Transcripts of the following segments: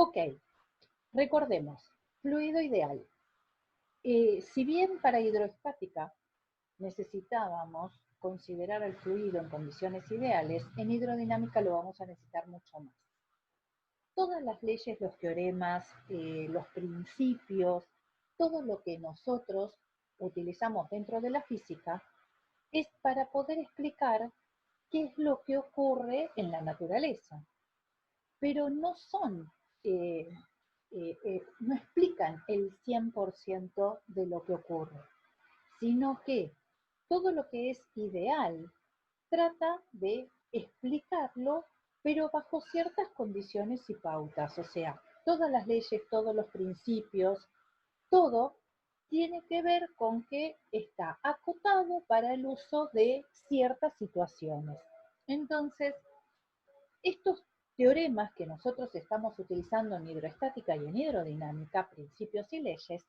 Ok, recordemos, fluido ideal. Si bien para hidroestática necesitábamos considerar el fluido en condiciones ideales, en hidrodinámica lo vamos a necesitar mucho más. Todas las leyes, los teoremas, los principios, todo lo que nosotros utilizamos dentro de la física es para poder explicar qué es lo que ocurre en la naturaleza, pero no son, no explican el 100% de lo que ocurre, sino que todo lo que es ideal trata de explicarlo, pero bajo ciertas condiciones y pautas. O sea, todas las leyes, todos los principios, todo tiene que ver con que está acotado para el uso de ciertas situaciones. Entonces, estos teoremas que nosotros estamos utilizando en hidroestática y en hidrodinámica, principios y leyes,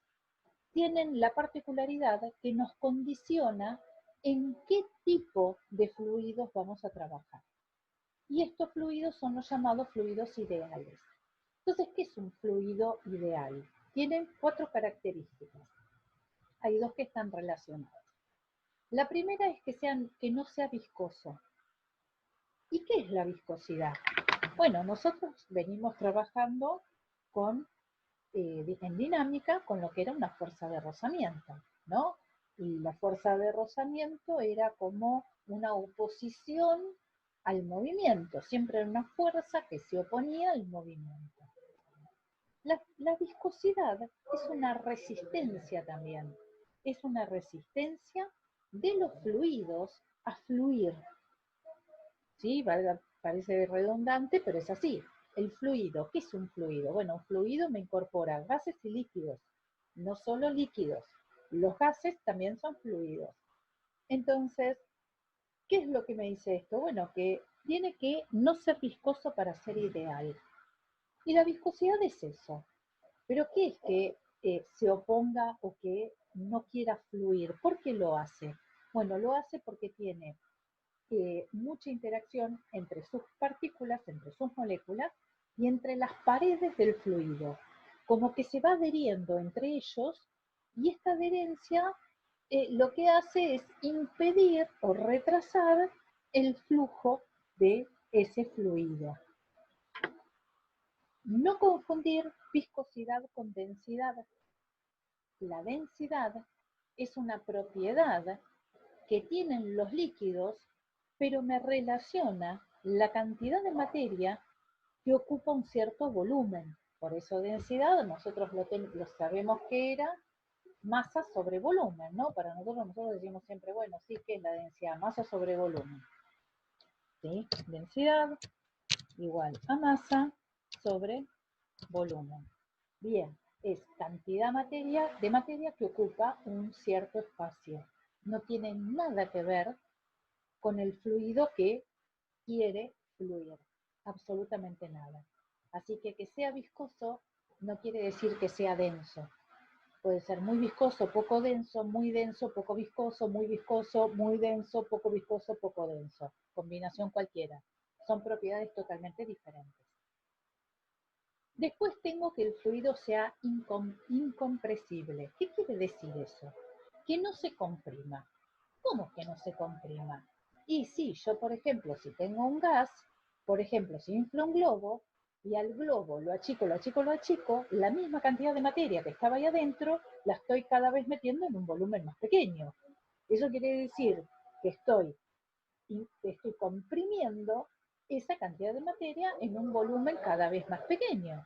tienen la particularidad que nos condiciona en qué tipo de fluidos vamos a trabajar. Y estos fluidos son los llamados fluidos ideales. Entonces, ¿qué es un fluido ideal? Tienen 4 características. Hay 2 que están relacionadas. La primera es que no sea viscoso. ¿Y qué es la viscosidad? Bueno, nosotros venimos trabajando en dinámica con lo que era una fuerza de rozamiento, ¿no? Y la fuerza de rozamiento era como una oposición al movimiento, siempre era una fuerza que se oponía al movimiento. La viscosidad es una resistencia también, es una resistencia de los fluidos a fluir. ¿Sí? Parece redundante, pero es así. El fluido, ¿qué es un fluido? Bueno, un fluido me incorpora gases y líquidos, no solo líquidos. Los gases también son fluidos. Entonces, ¿qué es lo que me dice esto? Bueno, que tiene que no ser viscoso para ser ideal. Y la viscosidad es eso. Pero ¿qué es que se oponga o que no quiera fluir? ¿Por qué lo hace? Bueno, lo hace porque tiene mucha interacción entre sus partículas, entre sus moléculas y entre las paredes del fluido, como que se va adheriendo entre ellos y esta adherencia lo que hace es impedir o retrasar el flujo de ese fluido. No confundir viscosidad con densidad. La densidad es una propiedad que tienen los líquidos, pero me relaciona la cantidad de materia que ocupa un cierto volumen. Por eso densidad, nosotros lo sabemos que era masa sobre volumen, ¿no? Para nosotros decimos siempre, bueno, sí, ¿qué es la densidad? Masa sobre volumen. ¿Sí? Densidad igual a masa sobre volumen. Bien, es cantidad de materia que ocupa un cierto espacio. No tiene nada que ver con el fluido que quiere fluir. Absolutamente nada. Así que sea viscoso no quiere decir que sea denso. Puede ser muy viscoso, poco denso, muy denso, poco viscoso, muy viscoso, muy denso, poco viscoso, poco denso. Combinación cualquiera. Son propiedades totalmente diferentes. Después tengo que el fluido sea incompresible. ¿Qué quiere decir eso? Que no se comprima. ¿Cómo que no se comprima? Y sí, yo por ejemplo, si tengo un gas, por ejemplo, si inflo un globo y al globo lo achico, lo achico, lo achico, la misma cantidad de materia que estaba ahí adentro la estoy cada vez metiendo en un volumen más pequeño. Eso quiere decir que estoy comprimiendo esa cantidad de materia en un volumen cada vez más pequeño.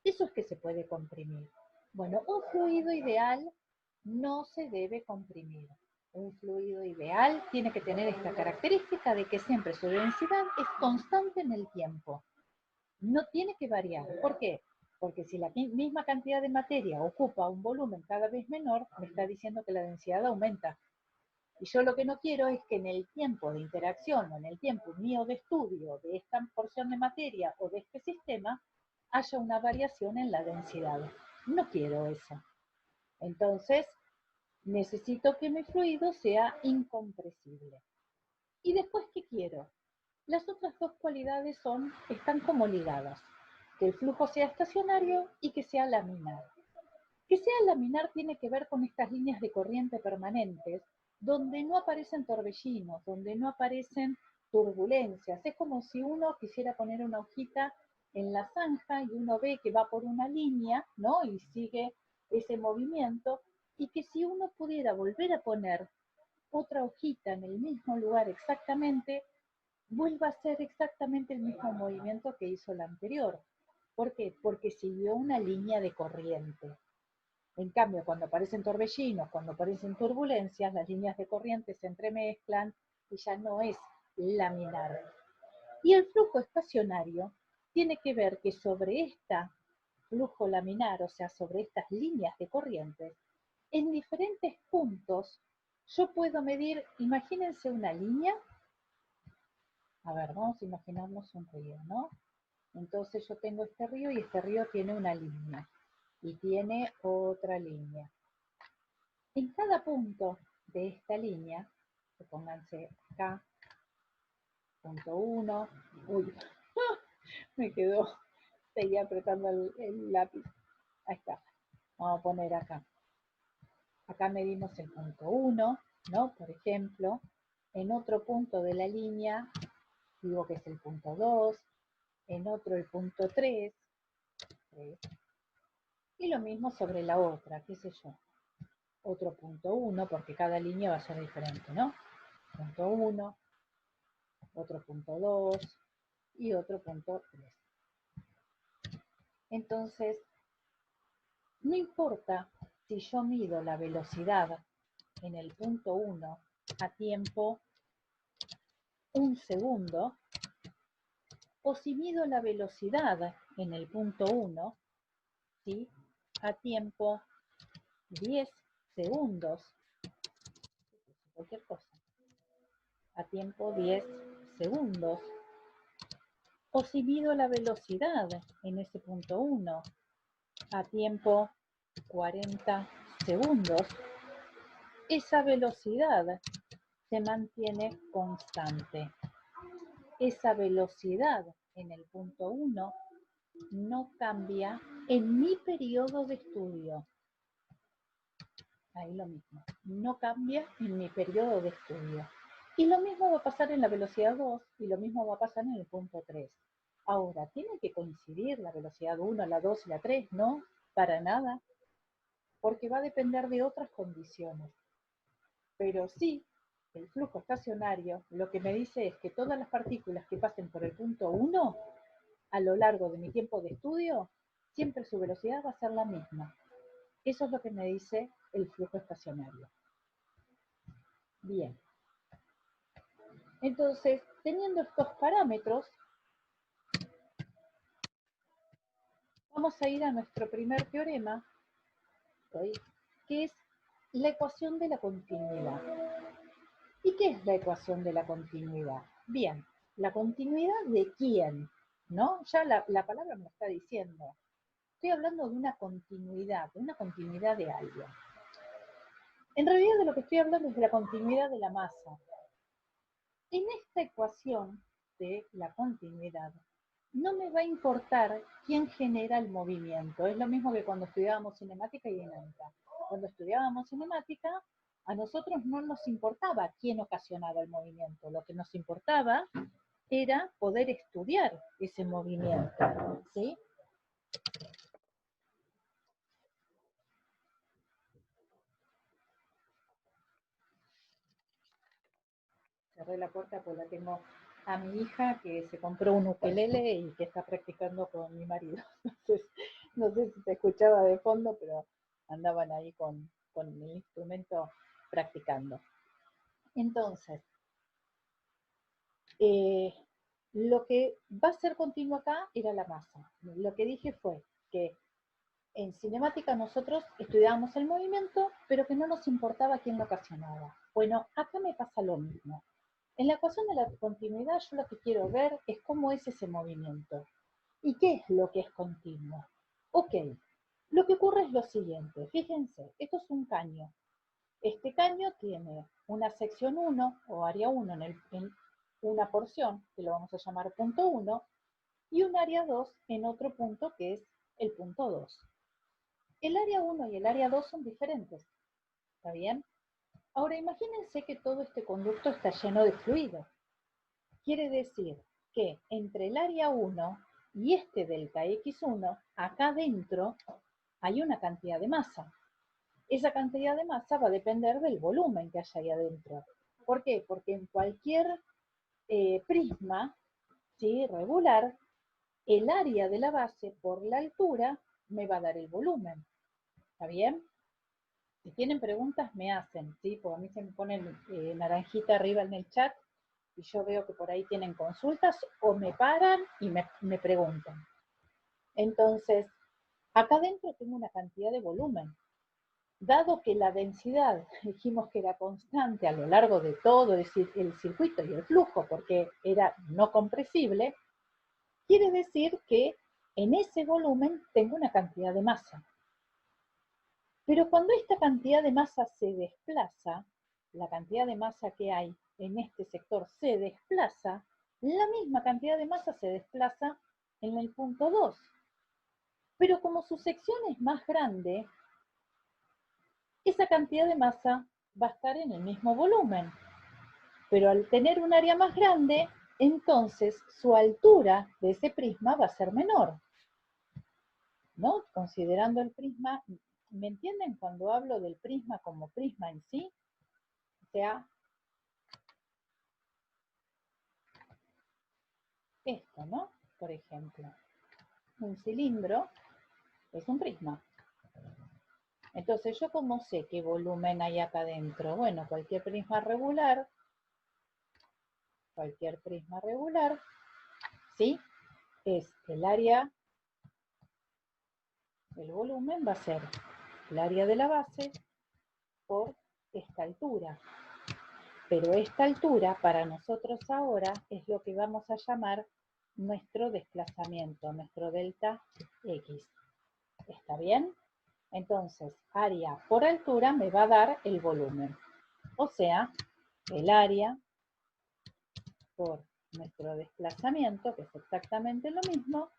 Eso es que se puede comprimir. Bueno, un fluido ideal no se debe comprimir. Un fluido ideal tiene que tener esta característica de que siempre su densidad es constante en el tiempo. No tiene que variar. ¿Por qué? Porque si la misma cantidad de materia ocupa un volumen cada vez menor, me está diciendo que la densidad aumenta. Y yo lo que no quiero es que en el tiempo de interacción o en el tiempo mío de estudio de esta porción de materia o de este sistema, haya una variación en la densidad. No quiero eso. Entonces, necesito que mi fluido sea incompresible. ¿Y después qué quiero? Las otras 2 cualidades están como ligadas, que el flujo sea estacionario y que sea laminar. Que sea laminar tiene que ver con estas líneas de corriente permanentes, donde no aparecen torbellinos, donde no aparecen turbulencias. Es como si uno quisiera poner una hojita en la zanja y uno ve que va por una línea, ¿no? Y sigue ese movimiento, y que si uno pudiera volver a poner otra hojita en el mismo lugar exactamente, vuelva a ser exactamente el mismo movimiento que hizo la anterior. ¿Por qué? Porque siguió una línea de corriente. En cambio, cuando aparecen torbellinos, cuando aparecen turbulencias, las líneas de corriente se entremezclan y ya no es laminar. Y el flujo estacionario tiene que ver que sobre este flujo laminar, o sea, sobre estas líneas de corrientes, en diferentes puntos, yo puedo medir, imagínense una línea. A ver, vamos a imaginarnos un río, ¿no? Entonces yo tengo este río y este río tiene una línea y tiene otra línea. En cada punto de esta línea, pónganse acá, punto 1, uy, me quedó, seguía apretando el lápiz, ahí está, vamos a poner acá. Acá medimos el punto 1, ¿no? Por ejemplo, en otro punto de la línea, digo que es el punto 2, en otro el punto 3, y lo mismo sobre la otra, qué sé yo, otro punto 1, porque cada línea va a ser diferente, ¿no? Punto 1, otro punto 2 y otro punto 3. Entonces, no importa si yo mido la velocidad en el punto 1 a tiempo 1 segundo, o si mido la velocidad en el punto 1, ¿sí?, a tiempo 10 segundos, cualquier cosa, a tiempo 10 segundos, o si mido la velocidad en ese punto 1 a tiempo 40 segundos, esa velocidad se mantiene constante. Esa velocidad en el punto 1 no cambia en mi periodo de estudio. Ahí lo mismo, no cambia en mi periodo de estudio. Y lo mismo va a pasar en la velocidad 2 y lo mismo va a pasar en el punto 3. Ahora, ¿tiene que coincidir la velocidad 1, la 2 y la 3? No, para nada, porque va a depender de otras condiciones. Pero sí, el flujo estacionario lo que me dice es que todas las partículas que pasen por el punto 1 a lo largo de mi tiempo de estudio, siempre su velocidad va a ser la misma. Eso es lo que me dice el flujo estacionario. Bien. Entonces, teniendo estos parámetros, vamos a ir a nuestro primer teorema, que es la ecuación de la continuidad. ¿Y qué es la ecuación de la continuidad? Bien, ¿la continuidad de quién? ¿No? Ya la palabra me lo está diciendo. Estoy hablando de una continuidad de algo. En realidad de lo que estoy hablando es de la continuidad de la masa. En esta ecuación de la continuidad, no me va a importar quién genera el movimiento. Es lo mismo que cuando estudiábamos cinemática y dinámica. Cuando estudiábamos cinemática, a nosotros no nos importaba quién ocasionaba el movimiento. Lo que nos importaba era poder estudiar ese movimiento, ¿sí? Cerré la puerta porque la tengo a mi hija que se compró un ukelele y que está practicando con mi marido. Entonces, no sé si se escuchaba de fondo, pero andaban ahí con el instrumento practicando. Entonces, lo que va a ser continuo acá era la masa. Lo que dije fue que en cinemática nosotros estudiábamos el movimiento, pero que no nos importaba quién lo ocasionaba. Bueno, acá me pasa lo mismo. En la ecuación de la continuidad yo lo que quiero ver es cómo es ese movimiento. ¿Y qué es lo que es continuo? Ok, lo que ocurre es lo siguiente. Fíjense, esto es un caño. Este caño tiene una sección 1 o área 1 en una porción, que lo vamos a llamar punto 1, y un área 2 en otro punto que es el punto 2. El área 1 y el área 2 son diferentes, ¿está bien? Ahora imagínense que todo este conducto está lleno de fluido. Quiere decir que entre el área 1 y este delta X1, acá adentro hay una cantidad de masa. Esa cantidad de masa va a depender del volumen que haya ahí adentro. ¿Por qué? Porque en cualquier prisma, ¿sí?, regular, el área de la base por la altura me va a dar el volumen. ¿Está bien? Si tienen preguntas, me hacen, ¿sí? Porque a mí se me pone naranjita arriba en el chat y yo veo que por ahí tienen consultas o me paran y me preguntan. Entonces, acá adentro tengo una cantidad de volumen. Dado que la densidad, dijimos que era constante a lo largo de todo el circuito y el flujo, porque era no compresible, quiere decir que en ese volumen tengo una cantidad de masa. Pero cuando esta cantidad de masa se desplaza, la cantidad de masa que hay en este sector se desplaza, la misma cantidad de masa se desplaza en el punto 2. Pero como su sección es más grande, esa cantidad de masa va a estar en el mismo volumen. Pero al tener un área más grande, entonces su altura de ese prisma va a ser menor, ¿no? Considerando el prisma, ¿me entienden cuando hablo del prisma como prisma en sí? O sea, esto, ¿no? Por ejemplo, un cilindro es un prisma. Entonces, ¿yo cómo sé qué volumen hay acá adentro? Bueno, cualquier prisma regular, ¿sí? Es el área, el volumen va a ser el área de la base por esta altura. Pero esta altura para nosotros ahora es lo que vamos a llamar nuestro desplazamiento, nuestro delta X. ¿Está bien? Entonces, área por altura me va a dar el volumen. O sea, el área por nuestro desplazamiento, que es exactamente lo mismo,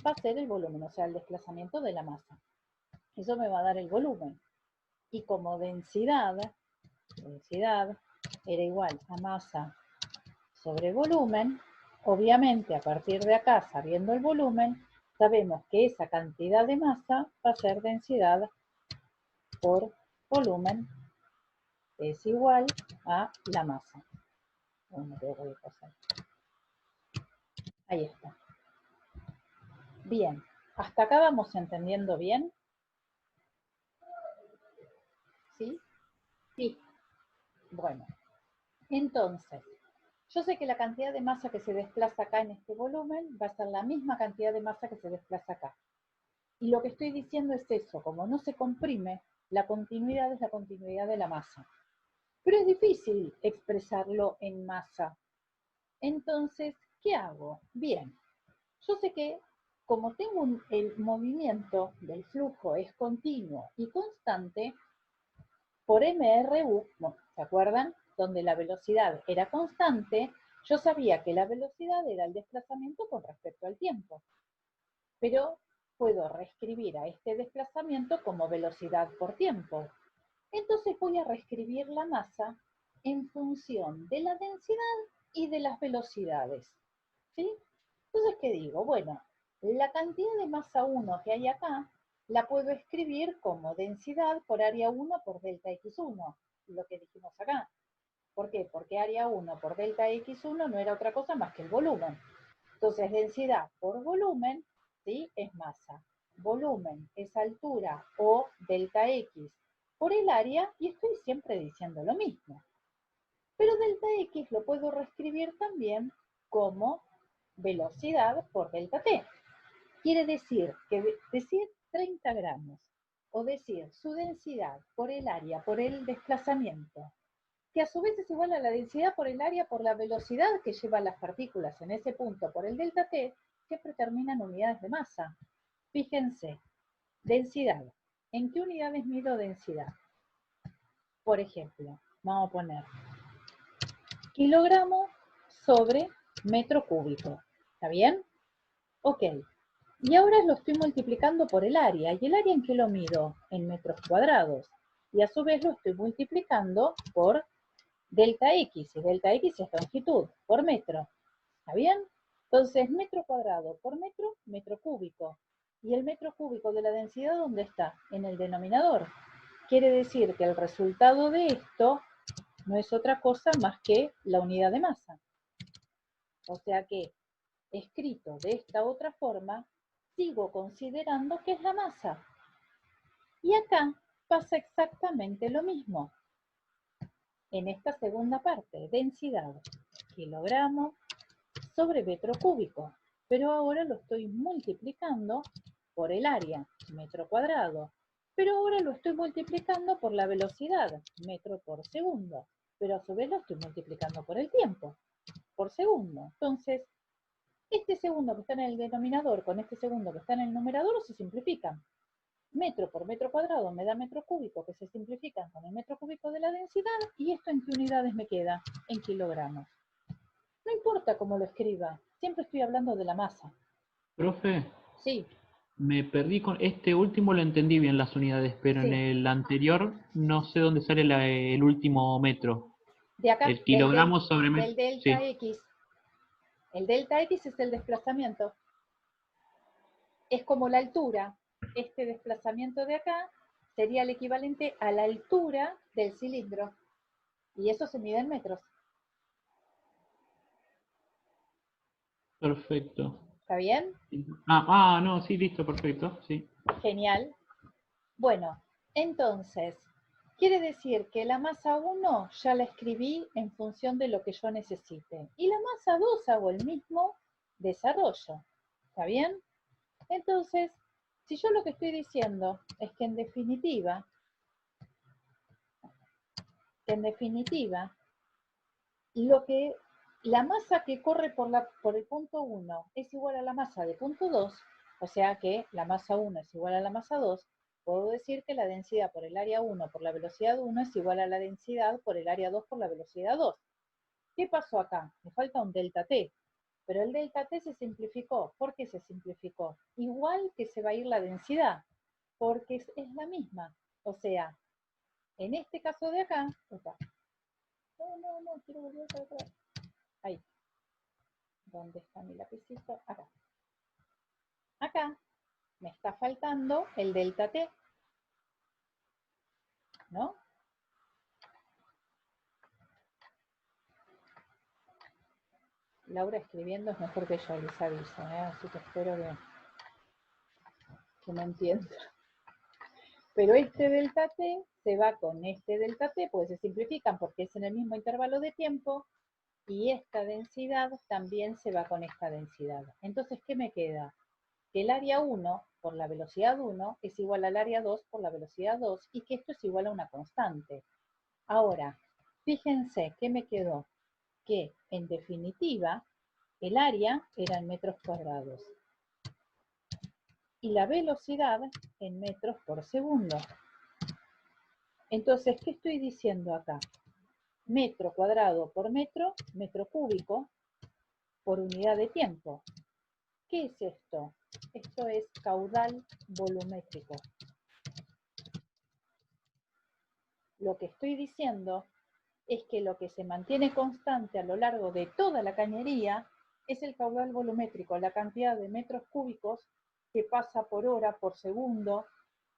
va a ser el volumen, o sea, el desplazamiento de la masa. Eso me va a dar el volumen. Y como densidad era igual a masa sobre volumen, obviamente a partir de acá, sabiendo el volumen, sabemos que esa cantidad de masa va a ser densidad por volumen, es igual a la masa. Ahí está. Bien, ¿hasta acá vamos entendiendo bien? ¿Sí? Sí. Bueno, entonces, yo sé que la cantidad de masa que se desplaza acá en este volumen va a ser la misma cantidad de masa que se desplaza acá. Y lo que estoy diciendo es eso, como no se comprime, la continuidad es la continuidad de la masa. Pero es difícil expresarlo en masa. Entonces, ¿qué hago? Bien, yo sé que como tengo el movimiento del flujo es continuo y constante, por MRU, ¿se acuerdan? Donde la velocidad era constante, yo sabía que la velocidad era el desplazamiento con respecto al tiempo. Pero puedo reescribir a este desplazamiento como velocidad por tiempo. Entonces voy a reescribir la masa en función de la densidad y de las velocidades. ¿Sí? Entonces, ¿qué digo? Bueno, la cantidad de masa 1 que hay acá la puedo escribir como densidad por área 1 por delta X1, lo que dijimos acá. ¿Por qué? Porque área 1 por delta X1 no era otra cosa más que el volumen. Entonces, densidad por volumen, ¿sí?, es masa. Volumen es altura o delta X por el área, y estoy siempre diciendo lo mismo. Pero delta X lo puedo reescribir también como velocidad por delta T. Quiere decir que decir 30 gramos o decir su densidad por el área, por el desplazamiento, que a su vez es igual a la densidad por el área por la velocidad que llevan las partículas en ese punto por el delta T, siempre termina en unidades de masa. Fíjense, densidad. ¿En qué unidades mido densidad? Por ejemplo, vamos a poner kilogramo sobre metro cúbico. ¿Está bien? Ok, y ahora lo estoy multiplicando por el área. ¿Y el área en qué lo mido? En metros cuadrados. Y a su vez lo estoy multiplicando por delta X. Y delta X es longitud, por metro. ¿Está bien? Entonces, metro cuadrado por metro, metro cúbico. ¿Y el metro cúbico de la densidad dónde está? En el denominador. Quiere decir que el resultado de esto no es otra cosa más que la unidad de masa. O sea que, escrito de esta otra forma, sigo considerando que es la masa. Y acá pasa exactamente lo mismo. En esta segunda parte, densidad, kilogramo sobre metro cúbico. Pero ahora lo estoy multiplicando por el área, metro cuadrado. Pero ahora lo estoy multiplicando por la velocidad, metro por segundo. Pero a su vez lo estoy multiplicando por el tiempo, por segundo. Entonces, este segundo que está en el denominador con este segundo que está en el numerador se simplifican. Metro por metro cuadrado me da metro cúbico, que se simplifican con el metro cúbico de la densidad, y esto en qué unidades me queda, en kilogramos. No importa cómo lo escriba, siempre estoy hablando de la masa. Profe, Sí, me perdí con este último, lo entendí bien las unidades, pero en sí. el anterior no sé dónde sale el último metro. De acá, El kilogramo sobre metro. del delta Sí, X. El delta X es el desplazamiento. Es como la altura. Este desplazamiento de acá sería el equivalente a la altura del cilindro. Y eso se mide en metros. perfecto. ¿Está bien? No, sí, listo, perfecto, sí. Genial. Bueno, entonces, quiere decir que la masa 1 ya la escribí en función de lo que yo necesite. Y la masa 2 hago el mismo desarrollo. ¿Está bien? Entonces, si yo lo que estoy diciendo es que en definitiva, lo que la masa que corre por el punto 1 es igual a la masa de punto 2, o sea que la masa 1 es igual a la masa 2, puedo decir que la densidad por el área 1 por la velocidad 1 es igual a la densidad por el área 2 por la velocidad 2. ¿Qué pasó acá? Me falta un delta T, pero el delta T se simplificó. ¿Por qué se simplificó? Igual que se va a ir la densidad, porque es la misma. O sea, en este caso de acá, opa, no, quiero volver para atrás. Ahí, ¿dónde está mi lapicito? Acá. Acá me está faltando el delta T, ¿no? Laura escribiendo es mejor que yo, les aviso, así que espero que me entienda. Pero este delta T se va con este delta T, pues se simplifican porque es en el mismo intervalo de tiempo, y esta densidad también se va con esta densidad. Entonces, ¿qué me queda? Que el área 1 por la velocidad 1 es igual al área 2 por la velocidad 2 y que esto es igual a una constante. Ahora, fíjense que me quedó que, en definitiva, el área era en metros cuadrados y la velocidad en metros por segundo. Entonces, ¿qué estoy diciendo acá? Metro cuadrado por metro, metro cúbico por unidad de tiempo. ¿Qué es esto? Esto es caudal volumétrico. Lo que estoy diciendo es que lo que se mantiene constante a lo largo de toda la cañería es el caudal volumétrico, la cantidad de metros cúbicos que pasa por hora, por segundo,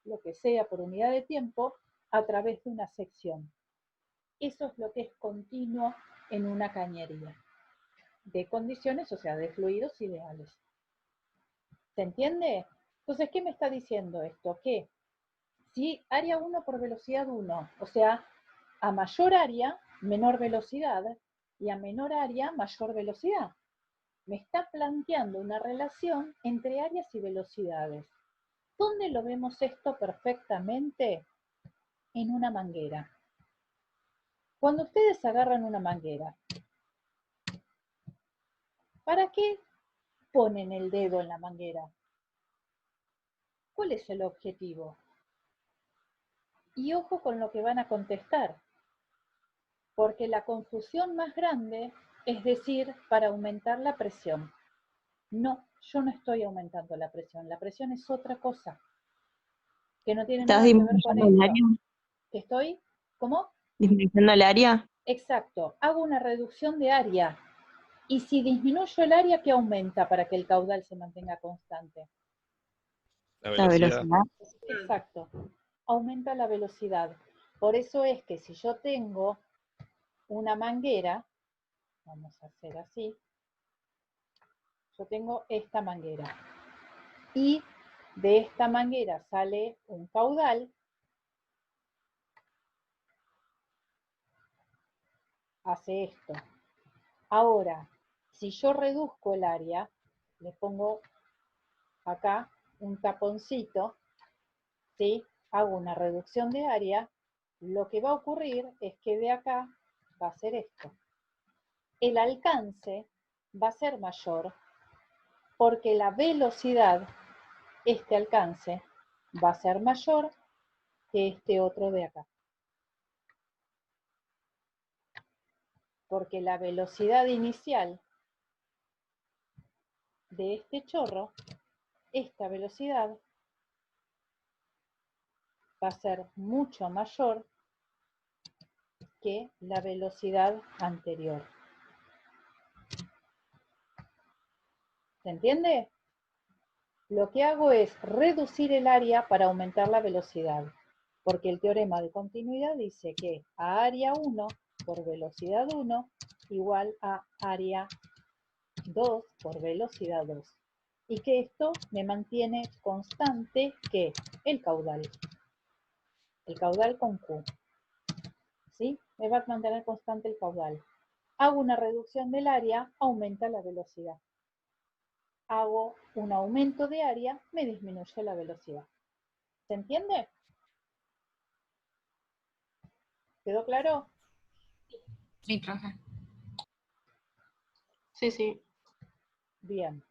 lo que sea, por unidad de tiempo, a través de una sección. Eso es lo que es continuo en una cañería, de condiciones, o sea, de fluidos ideales. ¿Se entiende? Entonces, ¿qué me está diciendo esto? Que si área 1 por velocidad 1, o sea, a mayor área, menor velocidad, y a menor área, mayor velocidad. Me está planteando una relación entre áreas y velocidades. ¿Dónde lo vemos esto perfectamente? En una manguera. Cuando ustedes agarran una manguera, ¿para qué ponen el dedo en la manguera? ¿Cuál es el objetivo? Y ojo con lo que van a contestar, porque la confusión más grande es decir, para aumentar la presión. No, yo no estoy aumentando la presión es otra cosa, que no tiene ¿Estás nada que ver con disminuyendo el esto. área? ¿Que estoy? ¿Cómo? ¿Disminuyendo el área? Exacto, hago una reducción de área. Y si disminuyo el área, ¿qué aumenta para que el caudal se mantenga constante? La La velocidad. velocidad. Exacto, aumenta la velocidad. Por eso es que si yo tengo una manguera, vamos a hacer así, yo tengo esta manguera y de esta manguera sale un caudal, hace esto. Ahora, si yo reduzco el área, le pongo acá un taponcito, ¿sí? Hago una reducción de área, lo que va a ocurrir es que de acá va a ser esto. El alcance va a ser mayor porque la velocidad, este alcance, va a ser mayor que este otro de acá. Porque la velocidad inicial de este chorro, esta velocidad, va a ser mucho mayor que la velocidad anterior. ¿Se entiende? Lo que hago es reducir el área para aumentar la velocidad, porque el teorema de continuidad dice que a área 1 por velocidad 1 igual a área 2 por velocidad 2. Y que esto me mantiene constante que el caudal con Q, ¿sí? Me va a mantener constante el caudal. Hago una reducción del área, aumenta la velocidad. Hago un aumento de área, me disminuye la velocidad. ¿Se entiende? ¿Quedó claro? Sí, profe. Sí, sí. Bien.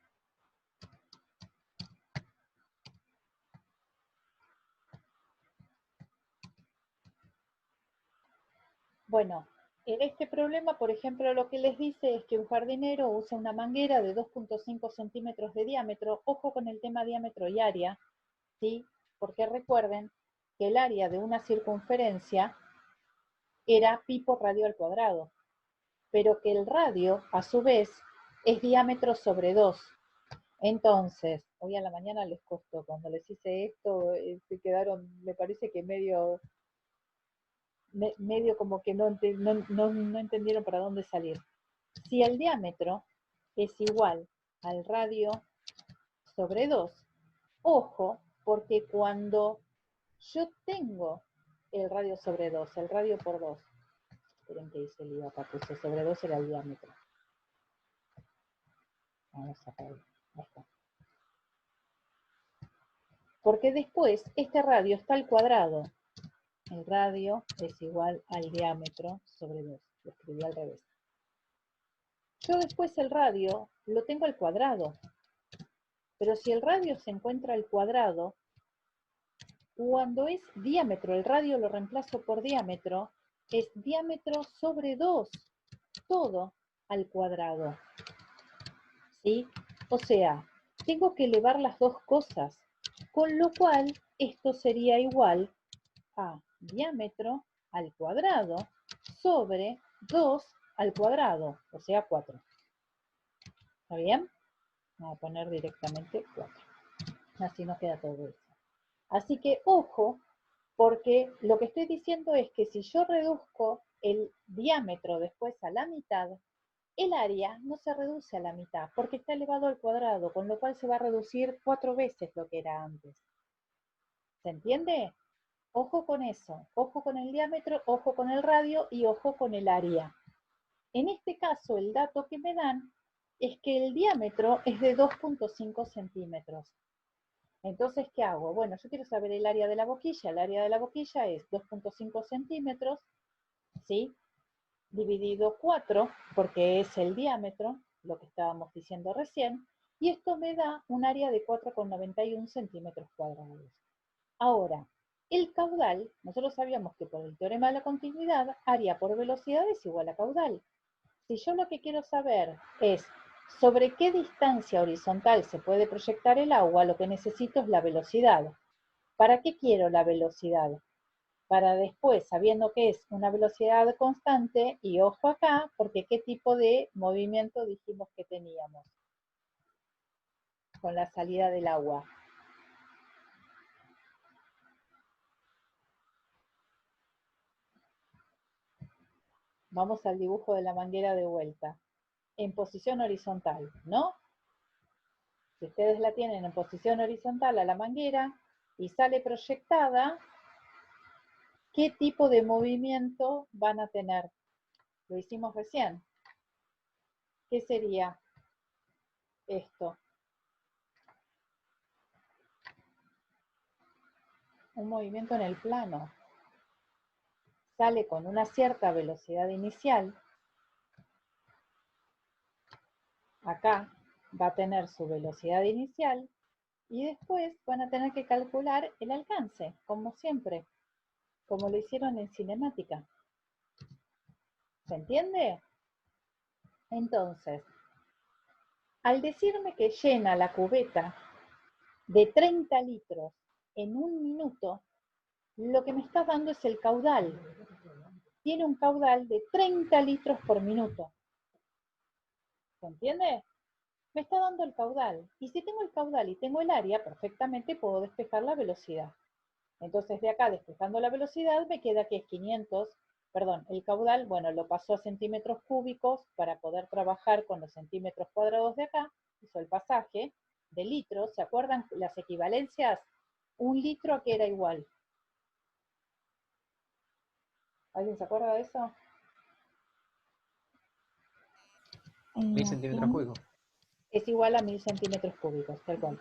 Bueno, en este problema, por ejemplo, lo que les dice es que un jardinero usa una manguera de 2.5 centímetros de diámetro. Ojo con el tema diámetro y área, ¿sí? Porque recuerden que el área de una circunferencia era pi por radio al cuadrado, pero que el radio, a su vez, es diámetro sobre 2. Entonces, hoy a la mañana les costó, cuando les hice esto, se quedaron, me parece que medio como que no entendieron para dónde salir. Si el diámetro es igual al radio sobre 2, ojo, porque cuando yo tengo el radio sobre 2, el radio por 2, esperen que hice el IVA acá, puse sobre 2 era el diámetro. Vamos a sacarlo, ahí está. Porque después este radio está al cuadrado. El radio es igual al diámetro sobre 2. Lo escribí al revés. Yo después el radio lo tengo al cuadrado. Pero si el radio se encuentra al cuadrado, cuando es diámetro, el radio lo reemplazo por diámetro, es diámetro sobre 2. Todo al cuadrado. ¿Sí? O sea, tengo que elevar las dos cosas. Con lo cual, esto sería igual a diámetro al cuadrado sobre 2 al cuadrado, o sea 4. ¿Está bien? Vamos a poner directamente 4. Así nos queda todo eso. Así que ojo, porque lo que estoy diciendo es que si yo reduzco el diámetro después a la mitad, el área no se reduce a la mitad, porque está elevado al cuadrado, con lo cual se va a reducir 4 veces lo que era antes. ¿Se entiende? Ojo con eso, ojo con el diámetro, ojo con el radio y ojo con el área. En este caso, el dato que me dan es que el diámetro es de 2.5 centímetros. Entonces, ¿qué hago? Bueno, yo quiero saber el área de la boquilla. El área de la boquilla es 2.5 centímetros, ¿sí? Dividido 4, porque es el diámetro, lo que estábamos diciendo recién, y esto me da un área de 4,91 centímetros cuadrados. Ahora, el caudal, nosotros sabíamos que por el teorema de la continuidad, área por velocidad es igual a caudal. Si yo lo que quiero saber es sobre qué distancia horizontal se puede proyectar el agua, lo que necesito es la velocidad. ¿Para qué quiero la velocidad? Para después, sabiendo que es una velocidad constante, y ojo acá, porque qué tipo de movimiento dijimos que teníamos con la salida del agua. Vamos al dibujo de la manguera de vuelta. En posición horizontal, ¿no? Si ustedes la tienen en posición horizontal a la manguera y sale proyectada, ¿qué tipo de movimiento van a tener? Lo hicimos recién. ¿Qué sería esto? Un movimiento en el plano. Sale con una cierta velocidad inicial. Acá va a tener su velocidad inicial y después van a tener que calcular el alcance, como siempre, como lo hicieron en cinemática. ¿Se entiende? Entonces, al decirme que llena la cubeta de 30 litros en 1 minuto, lo que me está dando es el caudal. Tiene un caudal de 30 litros por minuto. ¿Se entiende? Me está dando el caudal. Y si tengo el caudal y tengo el área, perfectamente puedo despejar la velocidad. Entonces de acá, despejando la velocidad, me queda que es 500, perdón, el caudal, bueno, lo pasó a centímetros cúbicos para poder trabajar con los centímetros cuadrados de acá. Hizo el pasaje de litros. ¿Se acuerdan las equivalencias? 1 litro a qué era igual. ¿Alguien se acuerda de eso? 1000 centímetros cúbicos. Es igual a 1000 centímetros cúbicos, tal cual.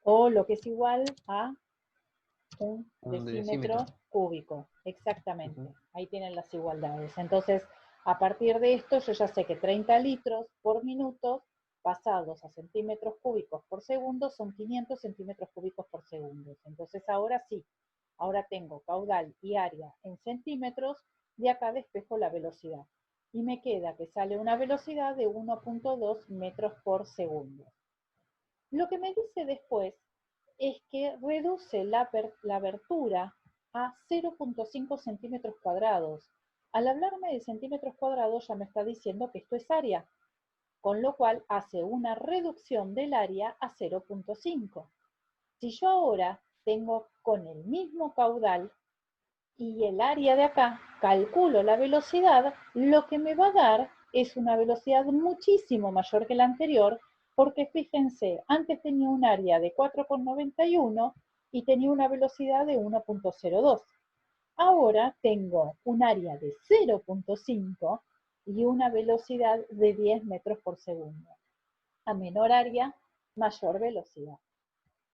O lo que es igual a un decímetro cúbico, exactamente. Ahí tienen las igualdades. Entonces, a partir de esto, yo ya sé que 30 litros por minuto, pasados a centímetros cúbicos por segundo, son 500 centímetros cúbicos por segundo. Entonces, ahora sí, ahora tengo caudal y área en centímetros, de acá despejo la velocidad. Y me queda que sale una velocidad de 1.2 metros por segundo. Lo que me dice después es que reduce la abertura a 0.5 centímetros cuadrados. Al hablarme de centímetros cuadrados ya me está diciendo que esto es área, con lo cual hace una reducción del área a 0.5. Si yo ahora tengo con el mismo caudal y el área de acá, calculo la velocidad, lo que me va a dar es una velocidad muchísimo mayor que la anterior, porque fíjense, antes tenía un área de 4,91 y tenía una velocidad de 1.02. Ahora tengo un área de 0.5 y una velocidad de 10 metros por segundo. A menor área, mayor velocidad.